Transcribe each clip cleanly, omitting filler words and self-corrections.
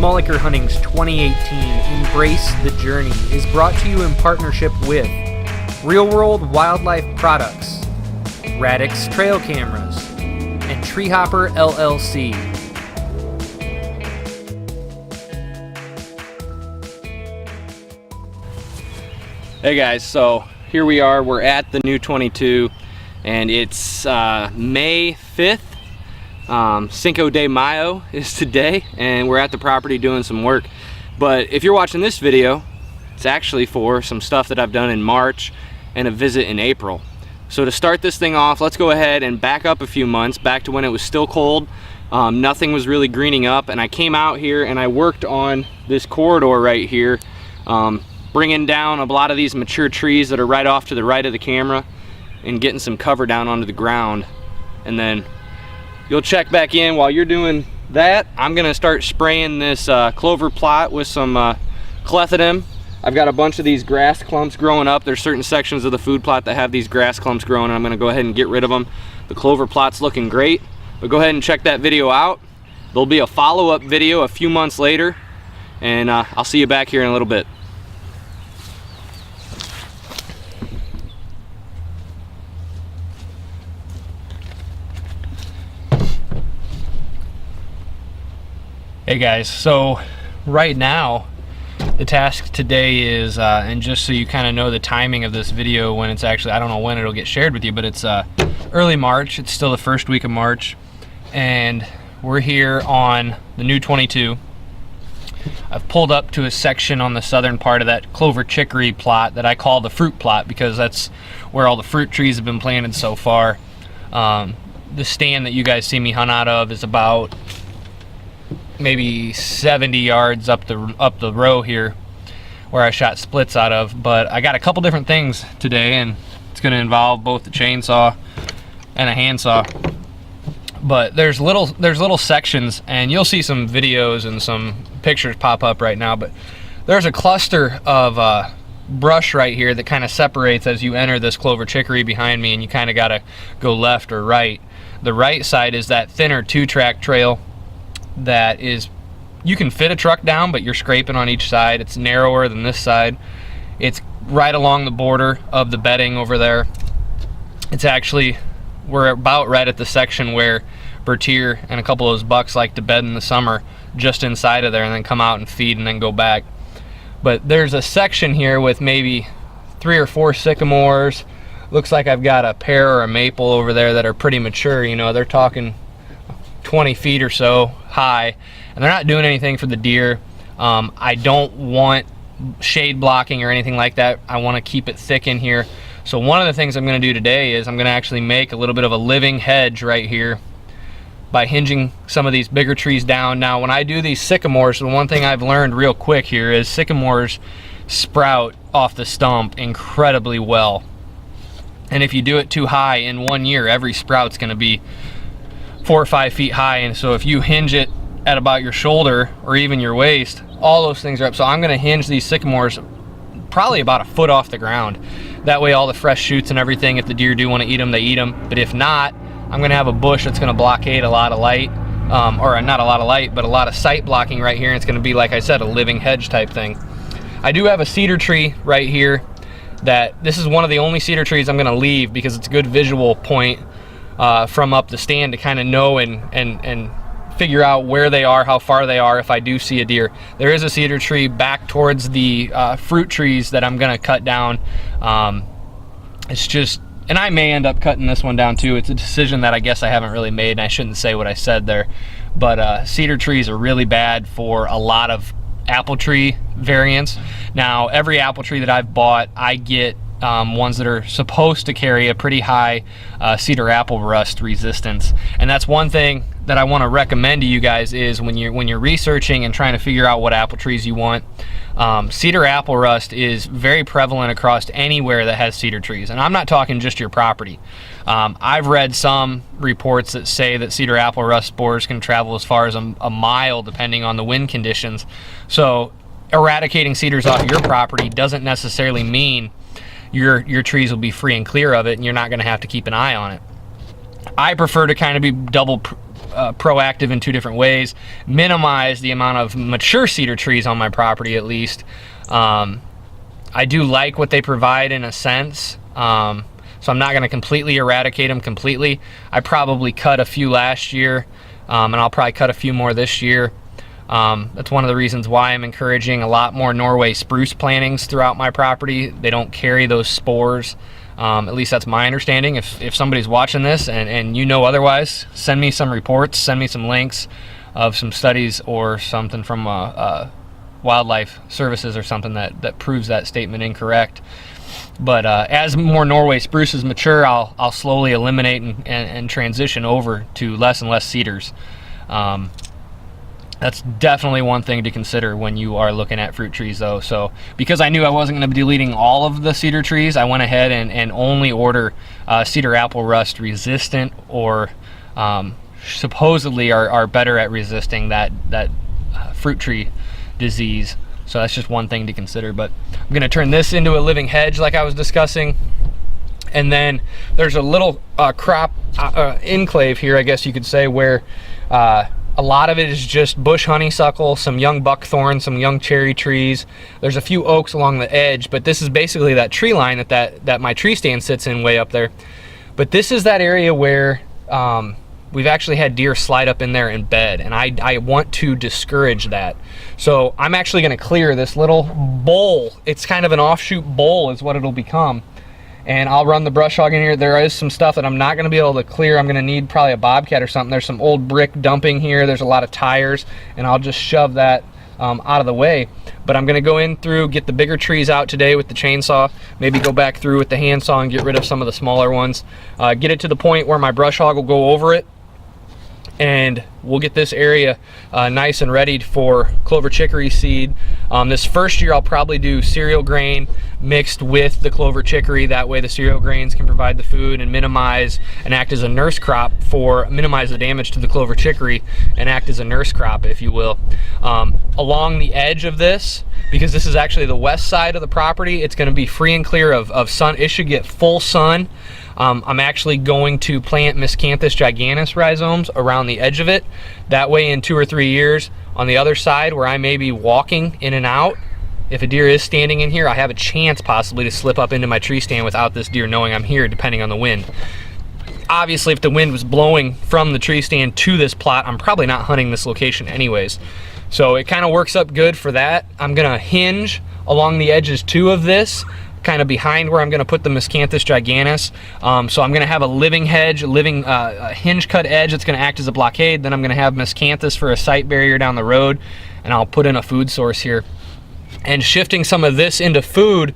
Small Acre Hunting's 2018 Embrace the Journey is brought to you in partnership with Real World Wildlife Products, Radix Trail Cameras, and Treehopper LLC. Hey guys, so here we are, we're at the new 22 and it's May 5th. Cinco de Mayo is today and we're at the property doing some work. But if you're watching this video, it's actually for some stuff that I've done in March and a visit in April. So to start this thing off, let's go ahead and back up a few months, back to when it was still cold. Nothing was really greening up, and I came out here and I worked on this corridor right here, bringing down a lot of these mature trees that are right off to the right of the camera and getting some cover down onto the ground. And then you'll check back in. While you're doing that, I'm gonna start spraying this clover plot with some clethodim. I've got a bunch of these grass clumps growing up. There's certain sections of the food plot that have these grass clumps growing, and I'm gonna go ahead and get rid of them. The clover plot's looking great, but go ahead and check that video out. There'll be a follow-up video a few months later, and I'll see you back here in a little bit. Hey guys, so right now the task today is, and just so you kind of know the timing of this video when it's actually, I don't know when it'll get shared with you, but it's early March. It's still the first week of March, and we're here on the new 22. I've pulled up to a section on the southern part of that clover chicory plot that I call the fruit plot because that's where all the fruit trees have been planted so far. The stand that you guys see me hunt out of is about maybe 70 yards up the row here where I shot splits out of. But I got a couple different things today, and it's going to involve both the chainsaw and a handsaw. But there's little sections, and you'll see some videos and some pictures pop up right now, but there's a cluster of brush right here that kind of separates as you enter this clover chicory behind me, and you kind of got to go left or right. The right side is that thinner 2-track trail that is, you can fit a truck down, but you're scraping on each side. It's narrower than this side. It's right along the border of the bedding over there. It's actually, we're about right at the section where Bertier and a couple of those bucks like to bed in the summer, just inside of there, and then come out and feed and then go back. But there's a section here with maybe 3 or 4 sycamores. Looks like I've got a pear or a maple over there that are pretty mature. You know, they're talking 20 feet or so high, and they're not doing anything for the deer. I don't want shade blocking or anything like that. I want to keep it thick in here. So one of the things I'm going to do today is I'm going to actually make a little bit of a living hedge right here by hinging some of these bigger trees down. Now when I do these sycamores, the one thing I've learned real quick here is sycamores sprout off the stump incredibly well, and if you do it too high, in 1 year every sprout's going to be 4 or 5 feet high. And so if you hinge it at about your shoulder or even your waist, all those things are up. So I'm going to hinge these sycamores probably about a foot off the ground. That way all the fresh shoots and everything, if the deer do want to eat them, they eat them. But if not, I'm going to have a bush that's going to blockade a lot of light, or not a lot of light, but a lot of sight blocking right here. And it's going to be, like I said, a living hedge type thing. I do have a cedar tree right here that, this is one of the only cedar trees I'm going to leave because it's a good visual point from up the stand to kind of know and figure out where they are, how far they are if I do see a deer. There is a cedar tree back towards the fruit trees that I'm gonna cut down. It's just, and I may end up cutting this one down too. It's a decision that I guess I haven't really made, and I shouldn't say what I said there. But cedar trees are really bad for a lot of apple tree variants. Now every apple tree that I've bought, I get ones that are supposed to carry a pretty high cedar apple rust resistance. And that's one thing that I want to recommend to you guys is when you're researching and trying to figure out what apple trees you want, cedar apple rust is very prevalent across anywhere that has cedar trees. And I'm not talking just your property. I've read some reports that say that cedar apple rust spores can travel as far as a mile depending on the wind conditions. So eradicating cedars off your property doesn't necessarily mean your trees will be free and clear of it and you're not going to have to keep an eye on it. I prefer to kind of be double proactive in 2 different ways. Minimize the amount of mature cedar trees on my property, at least. I do like what they provide in a sense, so I'm not going to completely eradicate them completely. I probably cut a few last year, and I'll probably cut a few more this year. That's one of the reasons why I'm encouraging a lot more Norway spruce plantings throughout my property. They don't carry those spores. At least that's my understanding. If somebody's watching this and you know otherwise, send me some reports, send me some links of some studies or something from wildlife services or something that proves that statement incorrect. But as more Norway spruces mature, I'll slowly eliminate and transition over to less and less cedars. That's definitely one thing to consider when you are looking at fruit trees, though. So because I knew I wasn't going to be deleting all of the cedar trees, I went ahead and only order cedar apple rust resistant, or supposedly are better at resisting that fruit tree disease. So that's just one thing to consider. But I'm going to turn this into a living hedge like I was discussing. And then there's a little crop enclave here, I guess you could say, where a lot of it is just bush honeysuckle, some young buckthorn, some young cherry trees. There's a few oaks along the edge, but this is basically that tree line that my tree stand sits in way up there. But this is that area where we've actually had deer slide up in there and bed, and I want to discourage that. So I'm actually going to clear this little bowl. It's kind of an offshoot bowl is what it'll become. And I'll run the brush hog in here. There is some stuff that I'm not going to be able to clear. I'm going to need probably a bobcat or something. There's some old brick dumping here. There's a lot of tires, and I'll just shove that out of the way. But I'm going to go in through, get the bigger trees out today with the chainsaw, maybe go back through with the handsaw and get rid of some of the smaller ones. Get it to the point where my brush hog will go over it, and we'll get this area nice and ready for clover chicory seed. This first year I'll probably do cereal grain mixed with the clover chicory. That way the cereal grains can provide the food and minimize and act as a nurse crop minimize the damage to the clover chicory and act as a nurse crop, if you will. Along the edge of this, because this is actually the west side of the property, it's going to be free and clear of sun. It should get full sun. I'm actually going to plant Miscanthus giganteus rhizomes around the edge of it. That way in 2 or 3 years, on the other side where I may be walking in and out, if a deer is standing in here, I have a chance possibly to slip up into my tree stand without this deer knowing I'm here, depending on the wind. Obviously, if the wind was blowing from the tree stand to this plot, I'm probably not hunting this location anyways. So it kind of works up good for that. I'm gonna hinge along the edges too of this, kind of behind where I'm going to put the Miscanthus giganteus. So I'm going to have a living hedge, a hinge cut edge that's going to act as a blockade. Then I'm going to have Miscanthus for a sight barrier down the road, and I'll put in a food source here. And shifting some of this into food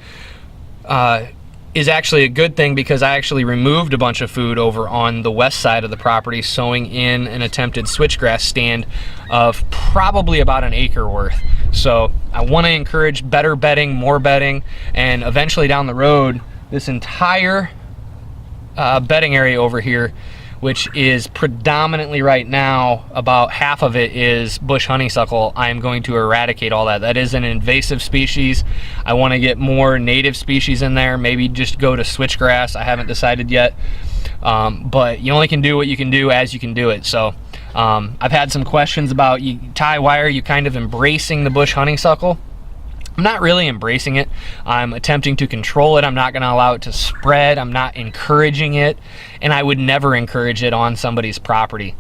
is actually a good thing, because I actually removed a bunch of food over on the west side of the property, sowing in an attempted switchgrass stand of probably about an acre worth. So I want to encourage better bedding, more bedding, and eventually down the road, this entire bedding area over here, which is predominantly right now, about half of it is bush honeysuckle. I am going to eradicate all that. That is an invasive species. I want to get more native species in there, maybe just go to switchgrass. I haven't decided yet, but you only can do what you can do as you can do it. So I've had some questions about, Ty, why are you kind of embracing the bush honeysuckle? I'm not really embracing it. I'm attempting to control it. I'm not going to allow it to spread. I'm not encouraging it, and I would never encourage it on somebody's property.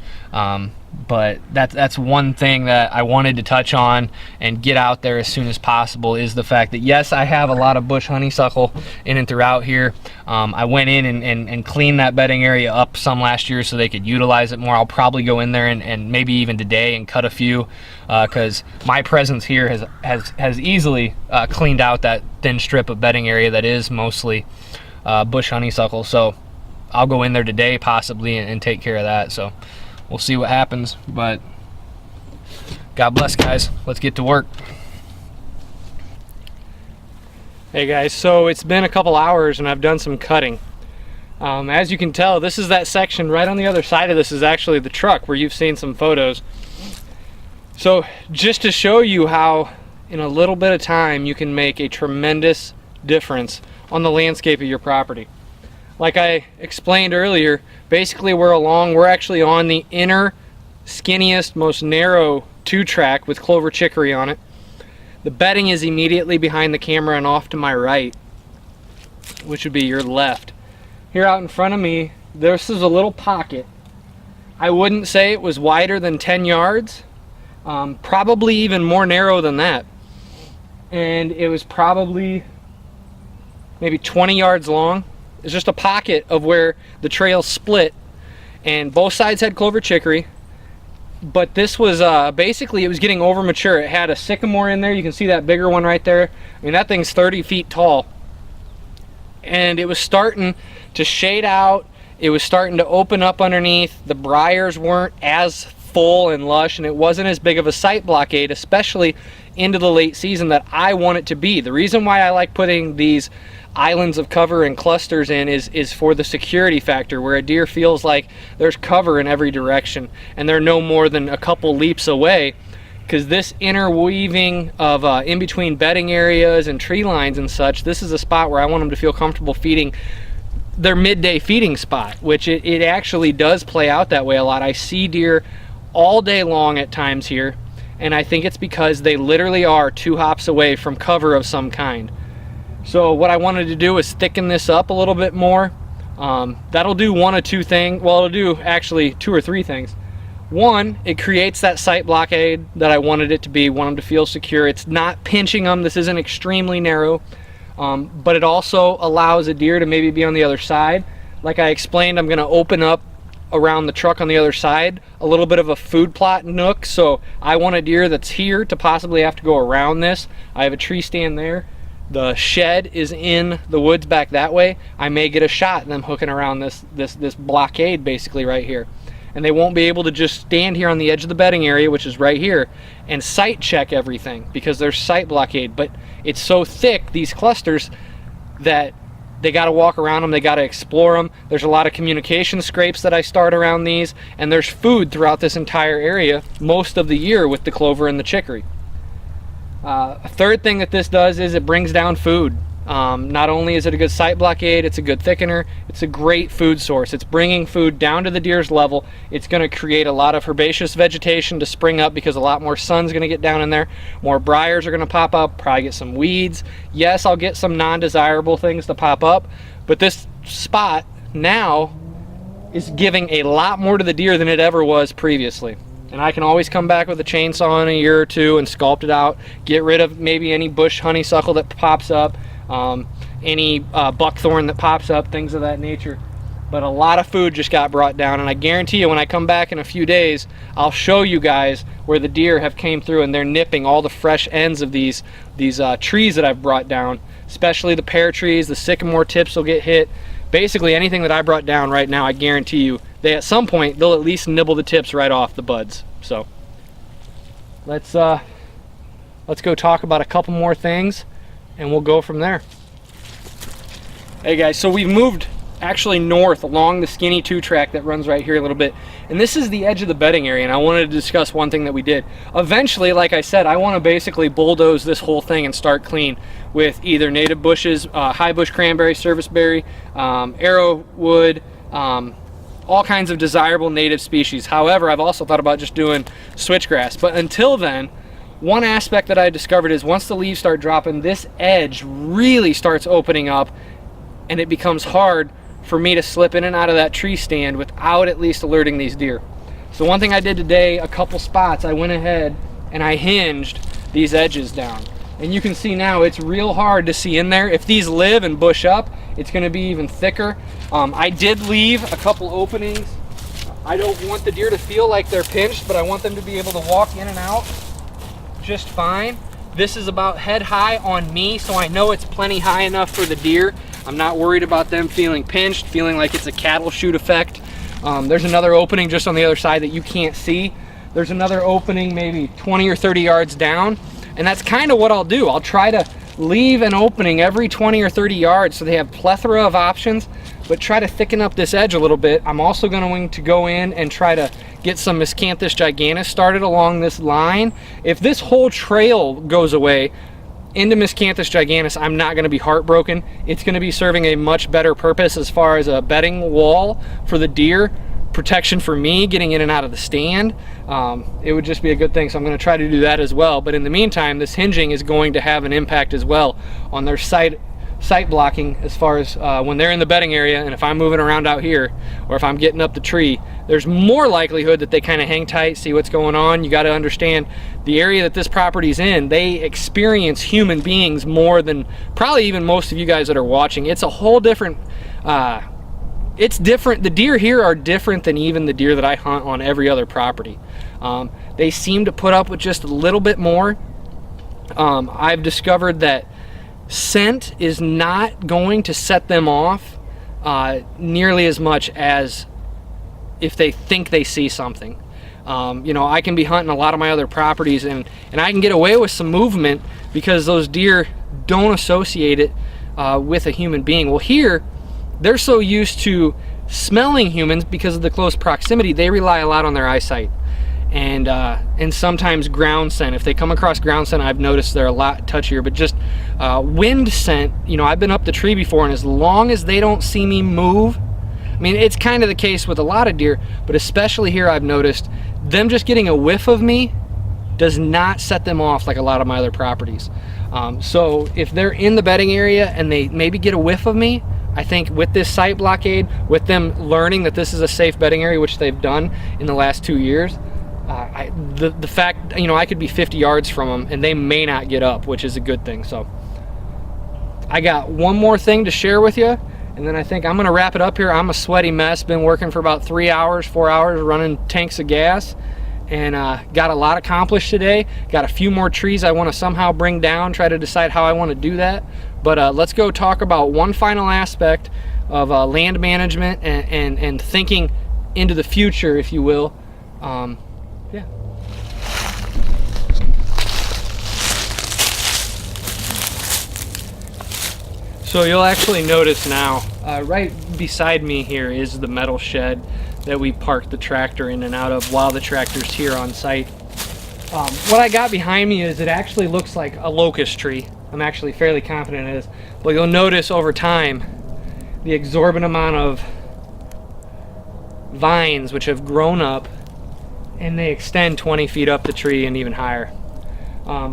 But that's one thing that I wanted to touch on and get out there as soon as possible, is the fact that yes, I have a lot of bush honeysuckle in and throughout here. I went in and cleaned that bedding area up some last year so they could utilize it more. I'll probably go in there and maybe even today and cut a few, because my presence here has easily cleaned out that thin strip of bedding area that is mostly bush honeysuckle. So I'll go in there today possibly and take care of that. So we'll see what happens, but God bless, guys. Let's get to work. Hey guys, so it's been a couple hours and I've done some cutting. As you can tell, this is that section right on the other side of this is actually the truck where you've seen some photos. So just to show you how in a little bit of time you can make a tremendous difference on the landscape of your property. Like I explained earlier, basically we're actually on the inner skinniest, most narrow 2-track with clover chicory on it. The bedding is immediately behind the camera and off to my right, which would be your left. Here out in front of me, this is a little pocket. I wouldn't say it was wider than 10 yards, probably even more narrow than that. And it was probably maybe 20 yards long. It's just a pocket of where the trail split, and both sides had clover chicory. But this was basically, it was getting over mature. It had a sycamore in there. You can see that bigger one right there. I mean, that thing's 30 feet tall. And it was starting to shade out. It was starting to open up underneath. The briars weren't as full and lush, and it wasn't as big of a sight blockade, especially into the late season, that I want it to be. The reason why I like putting these islands of cover and clusters in is for the security factor, where a deer feels like there's cover in every direction and they're no more than a couple leaps away, because this interweaving of in between bedding areas and tree lines and such, this is a spot where I want them to feel comfortable feeding their midday feeding spot, which it actually does play out that way a lot. I see deer all day long at times here, and I think it's because they literally are 2 hops away from cover of some kind. So what I wanted to do is thicken this up a little bit more. That'll do one of two things. Well, it'll do actually 2 or 3 things. One, it creates that sight blockade that I wanted it to be, want them to feel secure. It's not pinching them. This isn't extremely narrow, but it also allows a deer to maybe be on the other side. Like I explained, I'm gonna open up around the truck on the other side a little bit of a food plot nook. So I want a deer that's here to possibly have to go around this. I have a tree stand there. The shed is in the woods back that way. I may get a shot of them hooking around this blockade basically right here. And they won't be able to just stand here on the edge of the bedding area, which is right here, and sight check everything because there's sight blockade. But it's so thick, these clusters, that they got to walk around them, they got to explore them. There's a lot of communication scrapes that I start around these, and there's food throughout this entire area most of the year with the clover and the chicory. A third thing that this does is it brings down food. Not only is it a good sight blockade, it's a good thickener, it's a great food source. It's bringing food down to the deer's level. It's going to create a lot of herbaceous vegetation to spring up because a lot more sun's going to get down in there. More briars are going to pop up, probably get some weeds. Yes, I'll get some non-desirable things to pop up, but this spot now is giving a lot more to the deer than it ever was previously. And I can always come back with a chainsaw in a year or two and sculpt it out, get rid of maybe any bush honeysuckle that pops up, any buckthorn that pops up, things of that nature. But a lot of food just got brought down, and I guarantee you when I come back in a few days, I'll show you guys where the deer have came through and they're nipping all the fresh ends of these trees that I've brought down, especially the pear trees. The sycamore tips will get hit. Basically anything that I brought down right now, I guarantee you, at some point they'll at least nibble the tips right off the buds. So let's go talk about a couple more things and we'll go from there. Hey guys, so we've moved actually north along the skinny 2-track that runs right here a little bit, and this is the edge of the bedding area, and I wanted to discuss one thing that we did. Eventually, like I said, I want to basically bulldoze this whole thing and start clean with either native bushes, high bush cranberry, serviceberry, arrowwood, all kinds of desirable native species. However, I've also thought about just doing switchgrass. But until then, one aspect that I discovered is once the leaves start dropping, this edge really starts opening up, and it becomes hard for me to slip in and out of that tree stand without at least alerting these deer. So one thing I did today, a couple spots, I went ahead and I hinged these edges down. And you can see now it's real hard to see in there. If these live and bush up, it's going to be even thicker. I did leave a couple openings. I don't want the deer to feel like they're pinched, but I want them to be able to walk in and out just fine. This is about head high on me, so I know it's plenty high enough for the deer. I'm not worried about them feeling pinched, feeling like it's a cattle chute effect. There's another opening just on the other side that you can't see. There's another opening maybe 20 or 30 yards down, and that's kind of what I'll do. I'll try to leave an opening every 20 or 30 yards so they have plethora of options, but try to thicken up this edge a little bit. I'm also going to go in and try to get some Miscanthus gigantus started along this line. If this whole trail goes away into Miscanthus gigantus, I'm not going to be heartbroken. It's going to be serving a much better purpose as far as a bedding wall for the deer, protection for me getting in and out of the stand. it would just be a good thing. So I'm going to try to do that as well. But in the meantime, this hinging is going to have an impact as well on their sight blocking, as far as when they're in the bedding area, and if I'm moving around out here, or if I'm getting up the tree, there's more likelihood that they kind of hang tight, see what's going on. You got to understand the area that this property's in, they experience human beings more than probably even most of you guys that are watching. It's a whole different, it's different. The deer here are different than even the deer that I hunt on every other property. They seem to put up with just a little bit more. I've discovered that scent is not going to set them off nearly as much as if they think they see something. You know, I can be hunting a lot of my other properties and I can get away with some movement because those deer don't associate it with a human being. Well, here they're so used to smelling humans because of the close proximity, they rely a lot on their eyesight and sometimes ground scent. If they come across ground scent, I've noticed they're a lot touchier. But just wind scent, you know, I've been up the tree before, and as long as they don't see me move, I mean, it's kind of the case with a lot of deer, but especially here I've noticed them just getting a whiff of me does not set them off like a lot of my other properties. So if they're in the bedding area and they maybe get a whiff of me, I think with this sight blockade, with them learning that this is a safe bedding area, which they've done in the last 2 years, the fact, you know, I could be 50 yards from them and they may not get up, which is a good thing. So I got one more thing to share with you, and then I think I'm gonna wrap it up here. I'm a sweaty mess, been working for about 3 hours, 4 hours, running tanks of gas, and got a lot accomplished today. Got a few more trees I want to somehow bring down, try to decide how I want to do that. But let's go talk about one final aspect of land management and thinking into the future, if you will. Yeah. So you'll actually notice now, right beside me here is the metal shed that we parked the tractor in and out of while the tractor's here on site. What I got behind me is, it actually looks like a locust tree. I'm actually fairly confident it is. But you'll notice over time the exorbitant amount of vines which have grown up, and they extend 20 feet up the tree and even higher.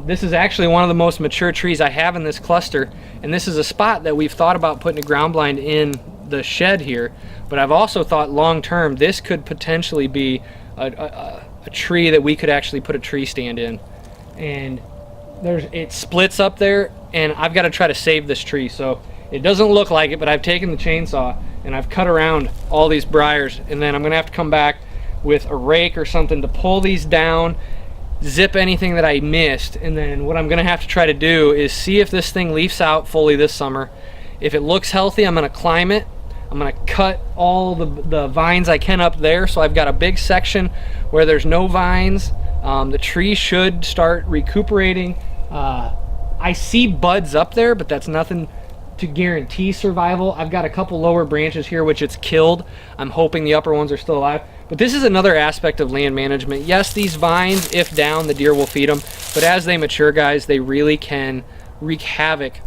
This is actually one of the most mature trees I have in this cluster, and this is a spot that we've thought about putting a ground blind in the shed here, but I've also thought long term this could potentially be a tree that we could actually put a tree stand in. And it splits up there, and I've got to try to save this tree. So it doesn't look like it, but I've taken the chainsaw and I've cut around all these briars, and then I'm gonna have to come back with a rake or something to pull these down, zip anything that I missed, and then what I'm gonna have to try to do is see if this thing leaves out fully this summer. If it looks healthy, I'm gonna climb it. I'm gonna cut all the vines I can up there, so I've got a big section where there's no vines. The tree should start recuperating. I see buds up there, but that's nothing to guarantee survival. I've got a couple lower branches here which it's killed. I'm hoping the upper ones are still alive. But this is another aspect of land management. Yes, these vines, if down, the deer will feed them, but as they mature, guys, they really can wreak havoc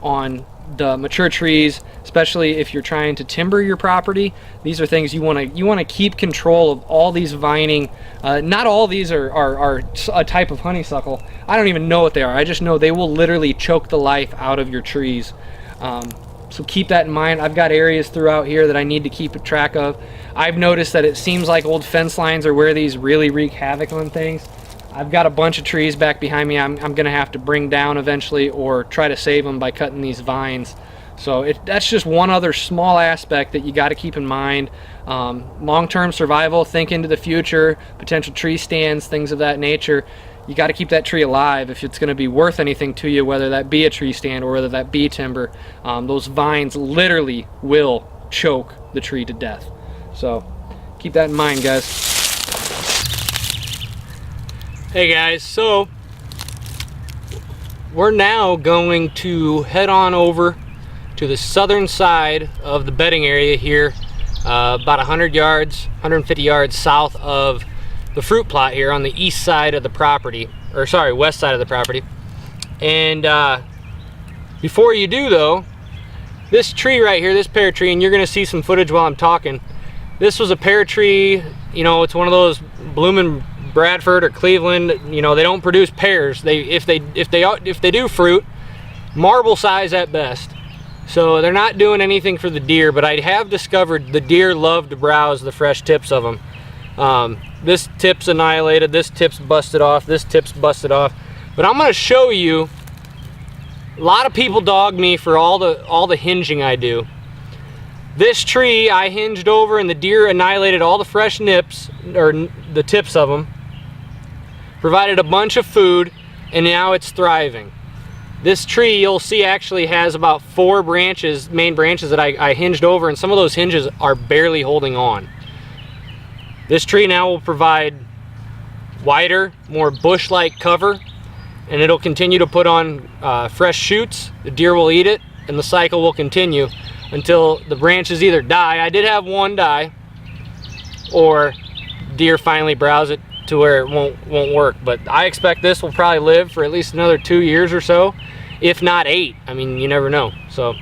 on the mature trees, especially if you're trying to timber your property. These are things you want to keep control of. All these vining, not all these are a type of honeysuckle. I don't even know what they are. I just know they will literally choke the life out of your trees. So keep that in mind. I've got areas throughout here that I need to keep track of. I've noticed that it seems like old fence lines are where these really wreak havoc on things. I've got a bunch of trees back behind me I'm gonna have to bring down eventually, or try to save them by cutting these vines. So that's just one other small aspect that you got to keep in mind. Long-term survival, think into the future, potential tree stands, things of that nature. You got to keep that tree alive if it's going to be worth anything to you, whether that be a tree stand or whether that be timber. Those vines literally will choke the tree to death. So keep that in mind, guys. Hey guys, so we're now going to head on over to the southern side of the bedding area here, about 100 yards, 150 yards south of the fruit plot here on the east side of the property, or sorry, west side of the property. And before you do though, this tree right here, this pear tree, and you're gonna see some footage while I'm talking, this was a pear tree, you know, it's one of those blooming Bradford or Cleveland, you know, they don't produce pears. If they do fruit, marble size at best. So they're not doing anything for the deer, but I have discovered the deer love to browse the fresh tips of them. This tip's annihilated, this tip's busted off, this tip's busted off. But I'm gonna show you, a lot of people dog me for all the hinging I do. This tree I hinged over and the deer annihilated all the fresh nips, or the tips of them, provided a bunch of food, and now it's thriving. This tree, you'll see, actually has about 4 branches, main branches that I hinged over, and some of those hinges are barely holding on. This tree now will provide wider, more bush-like cover, and it'll continue to put on fresh shoots. The deer will eat it, and the cycle will continue until the branches either die. I did have one die, or deer finally browse it to where it won't work. But I expect this will probably live for at least another 2 years or so, if not 8. I mean, you never know. So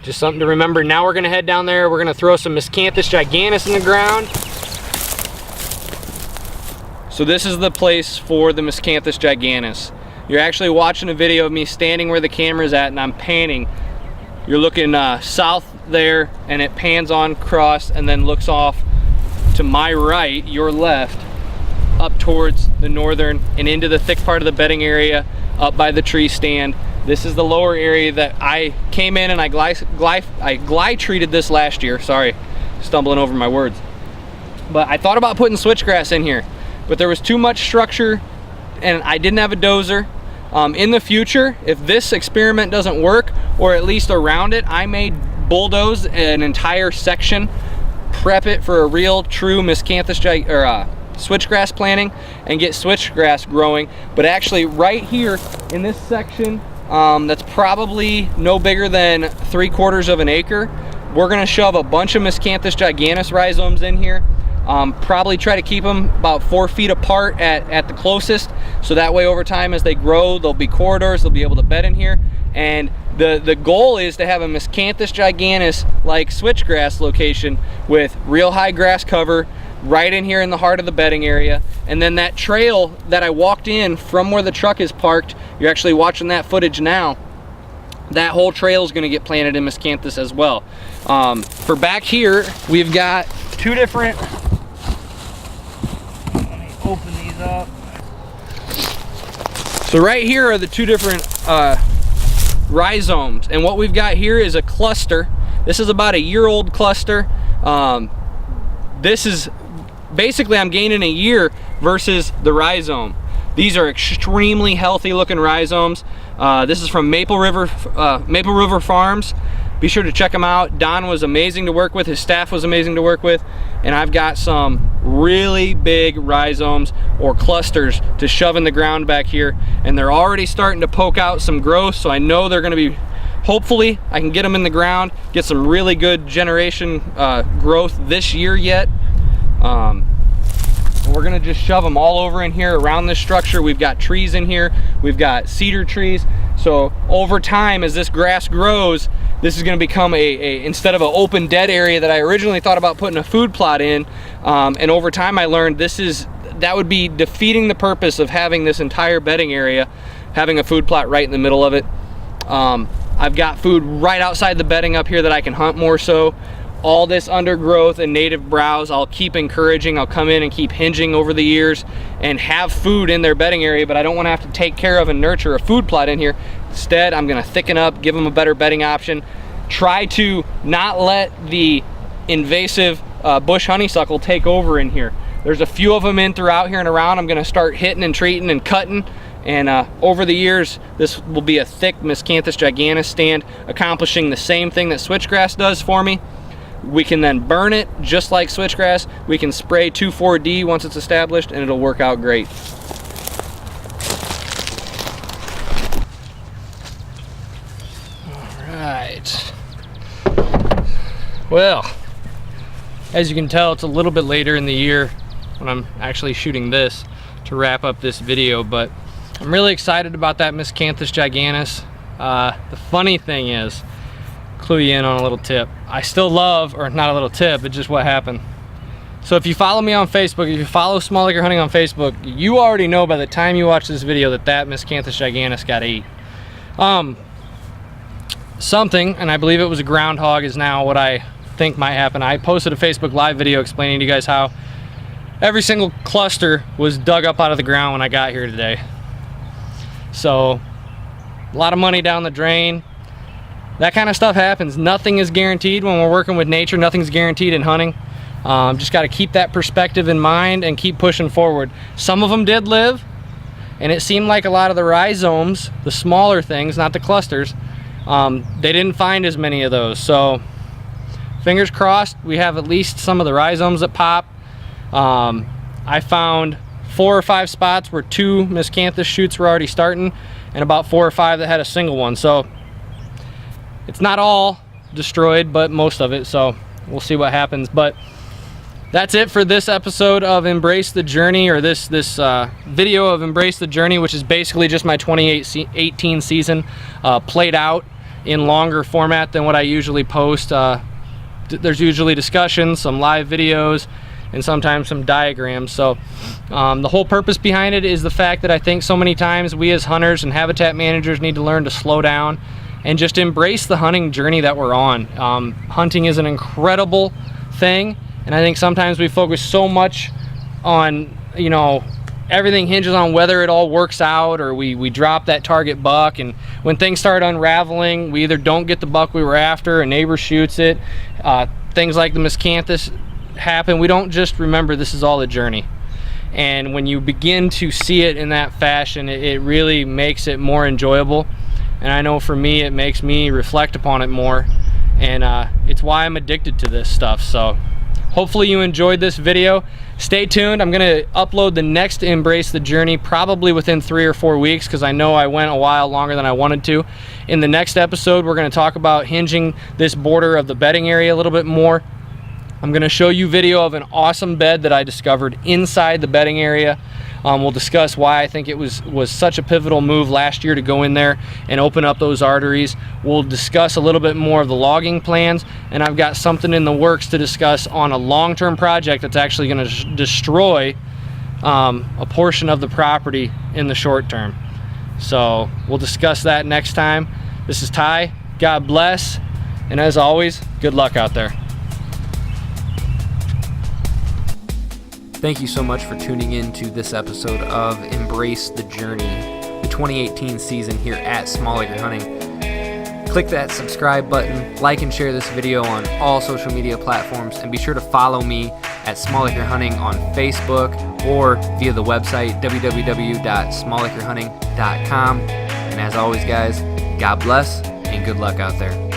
just something to remember. Now we're gonna head down there. We're gonna throw some Miscanthus giganteus in the ground. So this is the place for the Miscanthus giganteus. You're actually watching a video of me standing where the camera's at, and I'm panning. You're looking south there, and it pans on across and then looks off to my right, your left, up towards the northern and into the thick part of the bedding area up by the tree stand. This is the lower area that I came in, and I glide treated this last year. Sorry, stumbling over my words. But I thought about putting switchgrass in here, but there was too much structure and I didn't have a dozer. In the future, if this experiment doesn't work, or at least around it, I may bulldoze an entire section, prep it for a real true Miscanthus switchgrass planting, and get switchgrass growing. But actually right here in this section, that's probably no bigger than 3/4 of an acre, we're gonna shove a bunch of Miscanthus giganteus rhizomes in here. Probably try to keep them about 4 feet apart at the closest, so that way over time as they grow, there'll be corridors, they'll be able to bed in here. And the goal is to have a Miscanthus giganteus like switchgrass location with real high grass cover right in here in the heart of the bedding area. And then that trail that I walked in from where the truck is parked, you're actually watching that footage now, that whole trail is going to get planted in Miscanthus as well. For back here, we've got 2 different, let me open these up. So right here are the 2 different rhizomes, and what we've got here is a cluster. This is about a year-old cluster. This is basically, I'm gaining a year versus the rhizome. These are extremely healthy looking rhizomes. This is from Maple River Farms. Be sure to check them out. Don was amazing to work with, his staff was amazing to work with, and I've got some really big rhizomes or clusters to shove in the ground back here, and they're already starting to poke out some growth, so I know they're going to be, hopefully I can get them in the ground, get some really good generation growth this year yet. We're gonna just shove them all over in here around this structure. We've got trees in here, we've got cedar trees, so over time as this grass grows, this is going to become instead of an open dead area that I originally thought about putting a food plot in, and over time I learned that would be defeating the purpose of having this entire bedding area, having a food plot right in the middle of it. I've got food right outside the bedding up here that I can hunt more so. All this undergrowth and native browse I'll keep encouraging. I'll come in and keep hinging over the years and have food in their bedding area, but I don't want to have to take care of and nurture a food plot in here. Instead, I'm going to thicken up, give them a better bedding option, try to not let the invasive bush honeysuckle take over in here. There's a few of them in throughout here and around. I'm going to start hitting and treating and cutting, and over the years this will be a thick Miscanthus giganteus stand, accomplishing the same thing that switchgrass does for me. We can then burn it just like switchgrass. We can spray 2,4-D once it's established, and it'll work out great. All right. Well, as you can tell, it's a little bit later in the year when I'm actually shooting this to wrap up this video, but I'm really excited about that Miscanthus giganteus. The funny thing is, clue you in on a little tip, I still love, or not a little tip, but just what happened. So if you follow me on Facebook, if you follow Smallacre Hunting on Facebook, you already know by the time you watch this video that Miscanthus giganteus got ate. Something, and I believe it was a groundhog, is now what I think might happen. I posted a Facebook Live video explaining to you guys how every single cluster was dug up out of the ground when I got here today. So a lot of money down the drain. That kind of stuff happens. Nothing is guaranteed when we're working with nature. Nothing's guaranteed in hunting. Just got to keep that perspective in mind and keep pushing forward. Some of them did live, and it seemed like a lot of the rhizomes, the smaller things, not the clusters, they didn't find as many of those. So fingers crossed we have at least some of the rhizomes that pop. I found 4 or 5 spots where 2 miscanthus shoots were already starting, and about 4 or 5 that had a single one. So it's not all destroyed, but most of it. So we'll see what happens. But that's it for this episode of Embrace the Journey, or this video of Embrace the Journey, which is basically just my 2018 season played out in longer format than what I usually post. There's usually discussions, some live videos, and sometimes some diagrams. So the whole purpose behind it is the fact that I think so many times we as hunters and habitat managers need to learn to slow down and just embrace the hunting journey that we're on. Hunting is an incredible thing, and I think sometimes we focus so much on, you know, everything hinges on whether it all works out, or we drop that target buck, and when things start unraveling, we either don't get the buck we were after, a neighbor shoots it, things like the miscanthus happen. We don't just remember this is all a journey. And when you begin to see it in that fashion, it really makes it more enjoyable. And I know for me, it makes me reflect upon it more, and it's why I'm addicted to this stuff. So hopefully you enjoyed this video. Stay tuned. I'm gonna upload the next Embrace the Journey probably within 3 or 4 weeks, because I know I went a while longer than I wanted to. In the next episode, we're gonna talk about hinging this border of the bedding area a little bit more. I'm gonna show you video of an awesome bed that I discovered inside the bedding area. We'll discuss why I think it was such a pivotal move last year to go in there and open up those arteries. We'll discuss a little bit more of the logging plans, and I've got something in the works to discuss on a long-term project that's actually going to destroy a portion of the property in the short term. So we'll discuss that next time. This is Ty. God bless, and as always, good luck out there. Thank you so much for tuning in to this episode of Embrace the Journey, the 2018 season here at Smallacre Hunting. Click that subscribe button, like and share this video on all social media platforms, and be sure to follow me at Smallacre Hunting on Facebook or via the website www.smallacrehunting.com. And as always, guys, God bless and good luck out there.